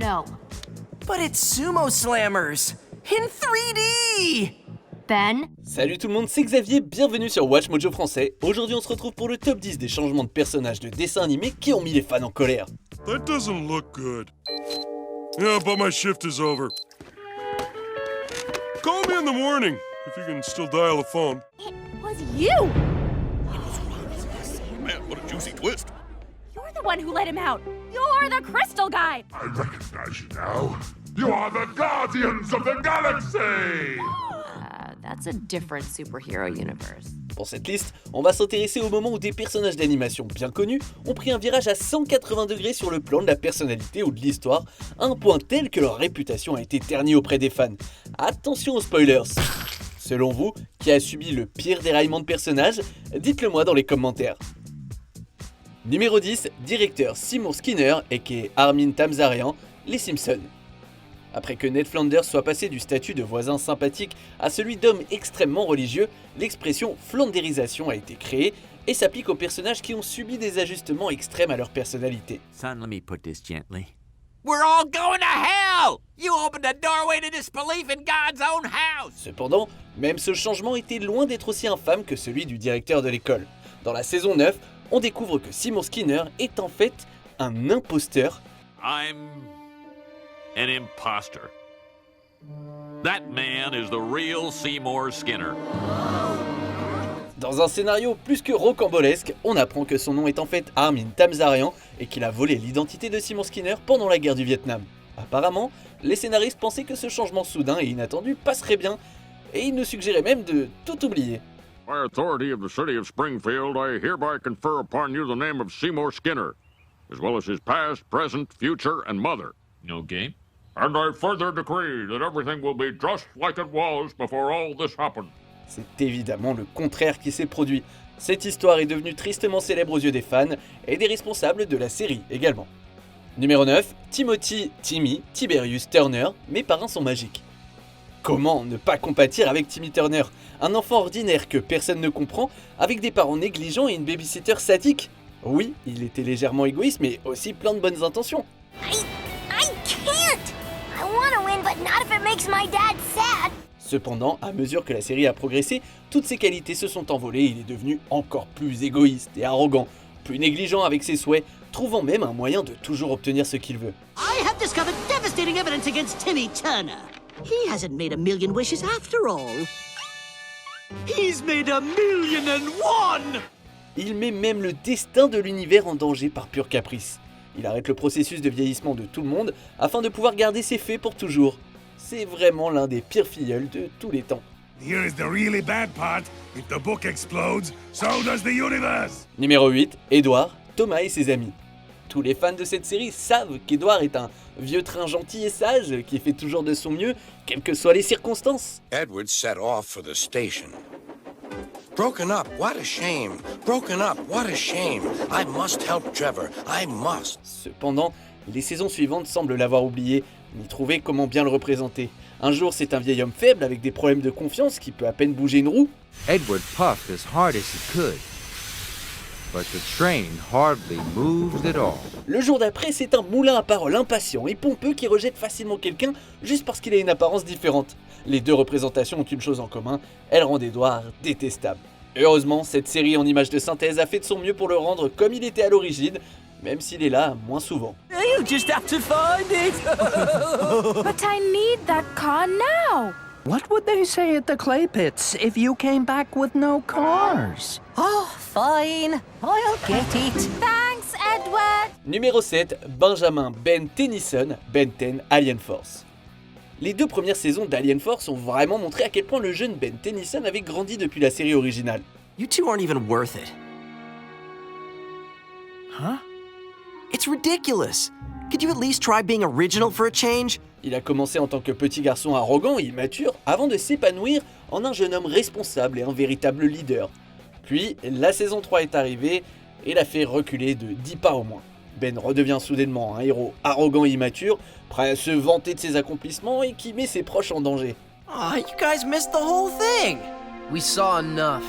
No. But it's Sumo Slammers! In 3D! Ben? Salut tout le monde, c'est Xavier, bienvenue sur Watch Mojo français. Aujourd'hui on se retrouve pour le top 10 des changements de personnages de dessins animés qui ont mis les fans en colère. That doesn't look good. Yeah, but my shift is over. Call me in the morning, if you can still dial a phone. It was you! Man, what a juicy twist. You're the one who let him out. You're the crystal guy. I recognize you now. You are the Guardians of the Galaxy! That's a different superhero universe. Pour cette liste, on va s'intéresser au moment où des personnages d'animation bien connus ont pris un virage à 180 degrés sur le plan de la personnalité ou de l'histoire, à un point tel que leur réputation a été ternie auprès des fans. Attention aux spoilers! Selon vous, qui a subi le pire déraillement de personnages? Dites-le moi dans les commentaires. Numéro 10, directeur Seymour Skinner aka Armin Tamzarian, Les Simpsons. Après que Ned Flanders soit passé du statut de voisin sympathique à celui d'homme extrêmement religieux, l'expression flandérisation a été créée et s'applique aux personnages qui ont subi des ajustements extrêmes à leur personnalité. Son, let me put this gently. We're all going to hell! You opened the doorway to disbelief in God's own house! Cependant, même ce changement était loin d'être aussi infâme que celui du directeur de l'école. Dans la saison 9, on découvre que Seymour Skinner est en fait un imposteur. I'm an imposter. That man is the real Seymour Skinner. Dans un scénario plus que rocambolesque, on apprend que son nom est en fait Armin Tamzarian et qu'il a volé l'identité de Seymour Skinner pendant la guerre du Vietnam. Apparemment, les scénaristes pensaient que ce changement soudain et inattendu passerait bien, et ils nous suggéraient même de tout oublier. By authority of the city of Springfield, I hereby confer upon you the name of Seymour Skinner, as well as his past, present, future, and mother. Okay. And I further decree that everything will be just like it was before all this happened. C'est évidemment le contraire qui s'est produit. Cette histoire est devenue tristement célèbre aux yeux des fans et des responsables de la série également. Numéro 9, Timmy Tiberius Turner, mes parrains sont magiques. Comment ne pas compatir avec Timmy Turner, un enfant ordinaire que personne ne comprend, avec des parents négligents et une babysitter sadique? Oui, il était légèrement égoïste mais aussi plein de bonnes intentions. I can't! I wanna win, but not if it makes my dad sad. Cependant, à mesure que la série a progressé, toutes ses qualités se sont envolées et il est devenu encore plus égoïste et arrogant, plus négligent avec ses souhaits, trouvant même un moyen de toujours obtenir ce qu'il veut. I have discovered devastating evidence against Timmy Turner. He hasn't made a million wishes after all. He's made 1,000,001! Il met même le destin de l'univers en danger par pur caprice. Il arrête le processus de vieillissement de tout le monde afin de pouvoir garder ses faits pour toujours. C'est vraiment l'un des pires filleuls de tous les temps. Here is the really bad part. If the book explodes, so does the universe. Numéro 8, Edward, Thomas et ses amis. Tous les fans de cette série savent qu'Edward est un vieux train gentil et sage qui fait toujours de son mieux, quelles que soient les circonstances. Edward set off for the station. Broken up, what a shame. Broken up, what a shame. I must help Trevor, I must. Cependant, les saisons suivantes semblent l'avoir oublié, ni trouver comment bien le représenter. Un jour, c'est un vieil homme faible avec des problèmes de confiance qui peut à peine bouger une roue. Edward puffed as hard as he could, but the train hardly moved at all. Le jour d'après, c'est un moulin à paroles impatient et pompeux qui rejette facilement quelqu'un juste parce qu'il a une apparence différente. Les deux représentations ont une chose en commun, elles rendent Edward détestable. Heureusement, cette série en images de synthèse a fait de son mieux pour le rendre comme il était à l'origine, même s'il est là moins souvent. You just have to find it! But I need that car now! What would they say at the clay pits if you came back with no cars? Oh, fine. I'll get it. Thanks, Edward! Numéro 7, Benjamin Ben Tennyson, Ben 10 Alien Force. Les deux premières saisons d'Alien Force ont vraiment montré à quel point le jeune Ben Tennyson avait grandi depuis la série originale. You two aren't even worth it. Huh? It's ridiculous. Could you at least try being original for a change? Il a commencé en tant que petit garçon arrogant et immature avant de s'épanouir en un jeune homme responsable et un véritable leader. Puis, la saison 3 est arrivée et l'a fait reculer de 10 pas au moins. Ben redevient soudainement un héros arrogant et immature, prêt à se vanter de ses accomplissements et qui met ses proches en danger. Oh, you guys missed the whole thing. We saw enough.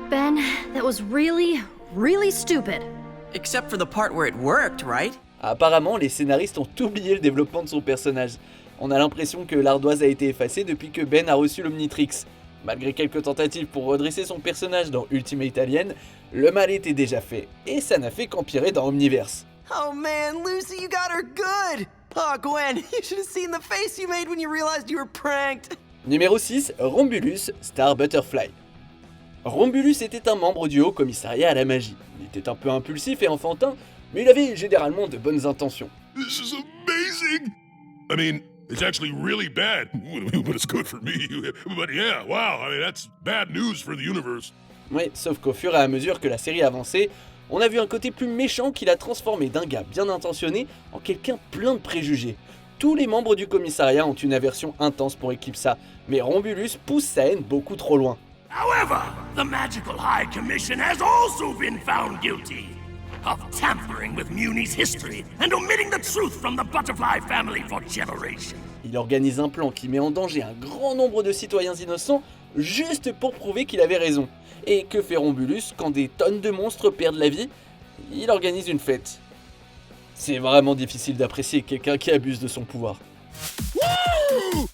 Ben, that was really stupid. Except for the part where it worked, right? Apparemment, les scénaristes ont oublié le développement de son personnage. On a l'impression que l'ardoise a été effacée depuis que Ben a reçu l'Omnitrix. Malgré quelques tentatives pour redresser son personnage dans Ultimate Alien, le mal était déjà fait, et ça n'a fait qu'empirer dans Omniverse. Oh man, Lucy, you got her good! Oh, Gwen, you should have seen the face you made when you realized you were pranked! Numéro 6, Rhombulus, Star Butterfly. Rhombulus était un membre du Haut Commissariat à la magie. Il était un peu impulsif et enfantin, mais il avait généralement de bonnes intentions. This is amazing! I mean, it's actually really bad, but it's good for me. But yeah, wow, I mean, that's bad news for the universe. Oui, sauf qu'au fur et à mesure que la série avançait, on a vu un côté plus méchant qui l'a transformé d'un gars bien intentionné en quelqu'un plein de préjugés. Tous les membres du commissariat ont une aversion intense pour Eclipsa, mais Rhombulus pousse sa haine beaucoup trop loin. However, the Magical High Commission has also been found guilty of tampering with Muni's history and omitting the truth from the Butterfly family for generations. Il organise un plan qui met en danger un grand nombre de citoyens innocents juste pour prouver qu'il avait raison. Et que fait Rhombulus quand des tonnes de monstres perdent la vie? Il organise une fête. C'est vraiment difficile d'apprécier quelqu'un qui abuse de son pouvoir. Woo!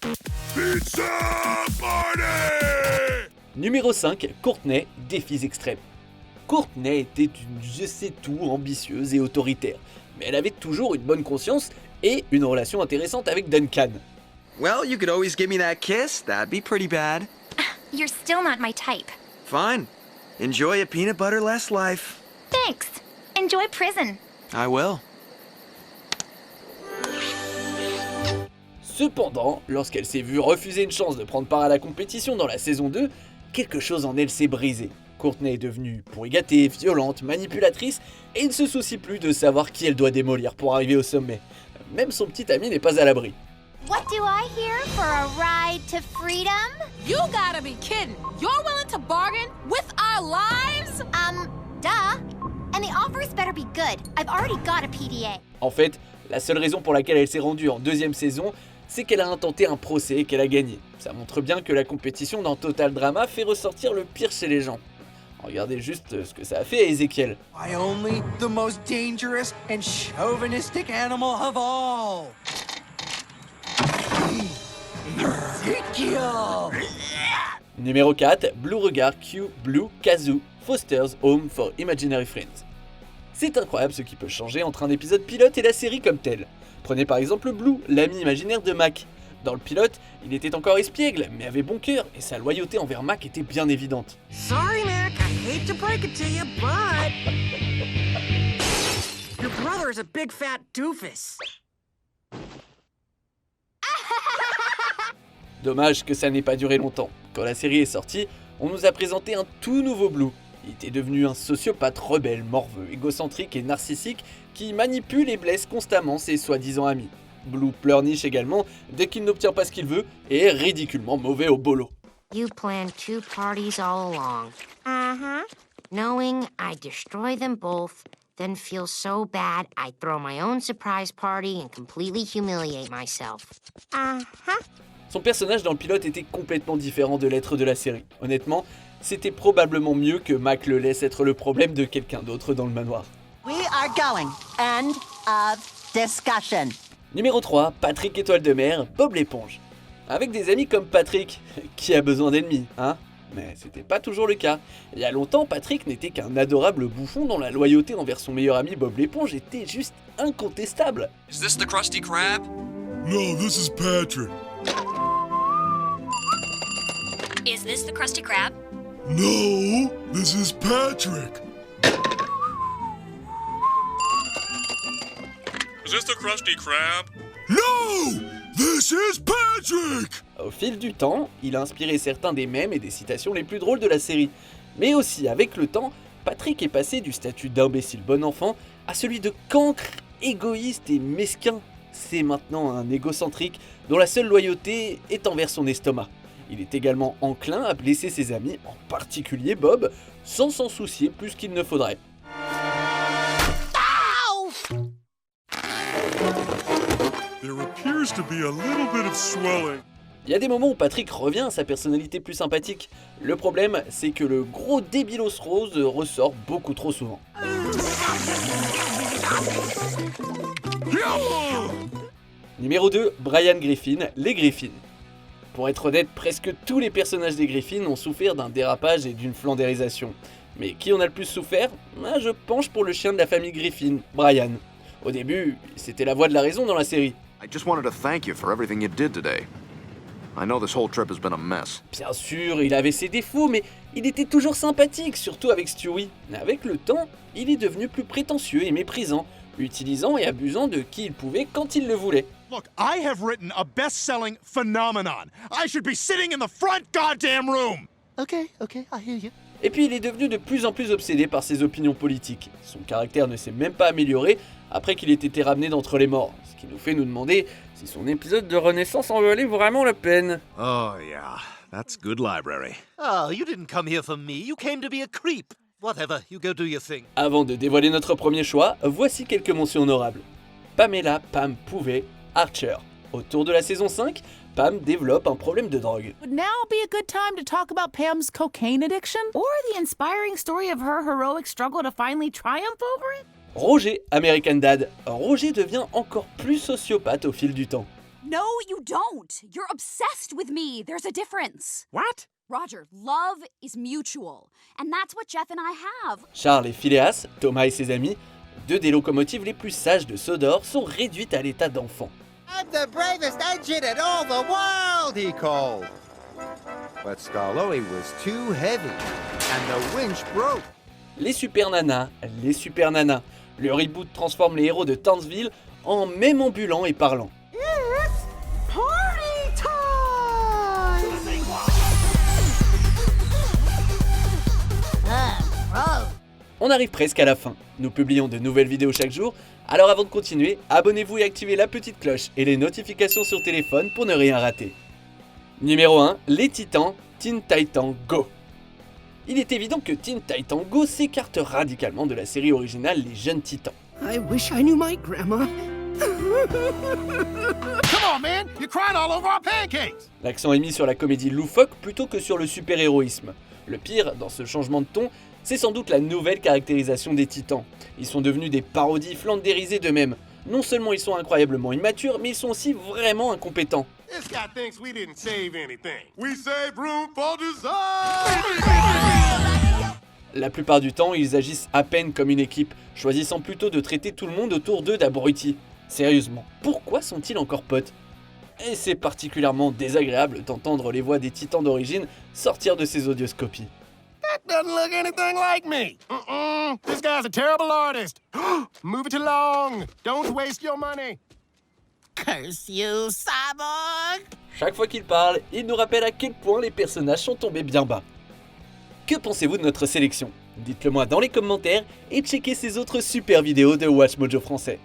Pizza party! Numéro 5, Courtney, défis extrêmes. Courtney était une je-sais-tout ambitieuse et autoritaire, mais elle avait toujours une bonne conscience et une relation intéressante avec Duncan. Well, you could always give me that kiss. That'd be pretty bad. You're still not my type. Fine. Enjoy a peanut butter-less life. Thanks. Enjoy prison. I will. Cependant, lorsqu'elle s'est vue refuser une chance de prendre part à la compétition dans la saison 2, quelque chose en elle s'est brisé. Courtney est devenue pourri gâtée, violente, manipulatrice et ne se soucie plus de savoir qui elle doit démolir pour arriver au sommet. Même son petit ami n'est pas à l'abri. What do I hear for a ride to freedom? You gotta be kidding! You're willing to bargain with our lives? Duh. And the offers better be good. I've already got a PDA. En fait, la seule raison pour laquelle elle s'est rendue en deuxième saison, c'est qu'elle a intenté un procès et qu'elle a gagné. Ça montre bien que la compétition dans Total Drama fait ressortir le pire chez les gens. Regardez juste ce que ça a fait à Ezekiel. Why only the most dangerous and chauvinistic animal of all? Ezekiel! Numéro 4, Blue Regard Q Blue Kazoo Foster's Home for Imaginary Friends. C'est incroyable ce qui peut changer entre un épisode pilote et la série comme telle. Prenez par exemple Blue, l'ami imaginaire de Mac. Dans le pilote, il était encore espiègle, mais avait bon cœur, et sa loyauté envers Mac était bien évidente. Sorry, Mac, I hate to break it to you, but your brother is a big fat doofus. Dommage que ça n'ait pas duré longtemps. Quand la série est sortie, on nous a présenté un tout nouveau Blue. Il était devenu un sociopathe rebelle, morveux, égocentrique et narcissique qui manipule et blesse constamment ses soi-disant amis. Blue pleurniche également dès qu'il n'obtient pas ce qu'il veut et est ridiculement mauvais au bolo. You planned 2 parties all along. Knowing I'd destroy them both, then feel so bad I'd throw my own surprise party and completely humiliate myself. Son personnage dans le pilote était complètement différent de l'être de la série. Honnêtement, c'était probablement mieux que Mac le laisse être le problème de quelqu'un d'autre dans le manoir. We are going. End of discussion. Numéro 3, Patrick Étoile de Mer, Bob l'éponge. Avec des amis comme Patrick, qui a besoin d'ennemis, hein? Mais c'était pas toujours le cas. Il y a longtemps, Patrick n'était qu'un adorable bouffon dont la loyauté envers son meilleur ami Bob l'éponge était juste incontestable. Is this the Krusty Krab? No, this is Patrick. Is this the Krusty Krab? No, this is Patrick. Is this the Krusty Krab? No! This is Patrick! Au fil du temps, il a inspiré certains des mèmes et des citations les plus drôles de la série. Mais aussi, avec le temps, Patrick est passé du statut d'imbécile bon enfant à celui de cancre, égoïste et mesquin. C'est maintenant un égocentrique dont la seule loyauté est envers son estomac. Il est également enclin à blesser ses amis, en particulier Bob, sans s'en soucier plus qu'il ne faudrait. There appears to be a little bit of swelling. Il y a des moments où Patrick revient à sa personnalité plus sympathique. Le problème, c'est que le gros débilos rose ressort beaucoup trop souvent. Numéro 2, Brian Griffin, les Griffins. Pour être honnête, presque tous les personnages des Griffins ont souffert d'un dérapage et d'une flandérisation. Mais qui en a le plus souffert? Je penche pour le chien de la famille Griffin, Brian. Au début, c'était la voix de la raison dans la série. I just wanted to thank you for everything you did today. I know this whole trip has been a mess. Bien sûr, il avait ses défauts, mais il était toujours sympathique, surtout avec Stewie. Avec le temps, il est devenu plus prétentieux et méprisant, utilisant et abusant de qui il pouvait quand il le voulait. Look, I have written a best-selling phenomenon. I should be sitting in the front goddamn room. Okay, I hear you. Et puis il est devenu de plus en plus obsédé par ses opinions politiques. Son caractère ne s'est même pas amélioré après qu'il ait été ramené d'entre les morts, ce qui nous fait nous demander si son épisode de renaissance en valait vraiment la peine. Oh yeah, that's good library. Oh, you didn't come here for me, you came to be a creep. Whatever, you go do your thing. Avant de dévoiler notre premier choix, voici quelques mentions honorables. Pamela Pam Pouvet, Archer. Autour de la saison 5, Pam développe un problème de drogue. Would now be a good time to talk about Pam's cocaine addiction? Or the inspiring story of her heroic struggle to finally triumph over it? Roger, American Dad. Roger devient encore plus sociopathe au fil du temps. No, you don't. You're obsessed with me. There's a difference. What? Roger, love is mutual. And that's what Jeff and I have. Charles et Phileas, Thomas et ses amis, deux des locomotives les plus sages de Sodor, sont réduites à l'état d'enfants. I'm the bravest engine in all the world, he called. But Skarloey was too heavy, and the winch broke. Les super nanas. Le reboot transforme les héros de Townsville en même ambulants et parlants. Party time! On arrive presque à la fin. Nous publions de nouvelles vidéos chaque jour, alors avant de continuer, abonnez-vous et activez la petite cloche et les notifications sur téléphone pour ne rien rater. Numéro 1, les Titans, Teen Titans Go. Il est évident que Teen Titans Go s'écarte radicalement de la série originale Les Jeunes Titans. I wish I knew my grandma. Come on, man! You're crying all over our pancakes! L'accent est mis sur la comédie loufoque plutôt que sur le super-héroïsme. Le pire, dans ce changement de ton, c'est sans doute la nouvelle caractérisation des Titans. Ils sont devenus des parodies flandérisées d'eux-mêmes. Non seulement ils sont incroyablement immatures, mais ils sont aussi vraiment incompétents. This guy thinks we didn't save anything. We saved room for design! La plupart du temps, ils agissent à peine comme une équipe, choisissant plutôt de traiter tout le monde autour d'eux d'abrutis. Sérieusement, pourquoi sont-ils encore potes? Et c'est particulièrement désagréable d'entendre les voix des Titans d'origine sortir de ces audioscopies. That doesn't look anything like me. This guy's a terrible artist. Move it along. Don't waste your money. Curse you, cyborg! Chaque fois qu'il parle, il nous rappelle à quel point les personnages sont tombés bien bas. Que pensez-vous de notre sélection? Dites-le moi dans les commentaires et checkez ces autres super vidéos de Watch Mojo français.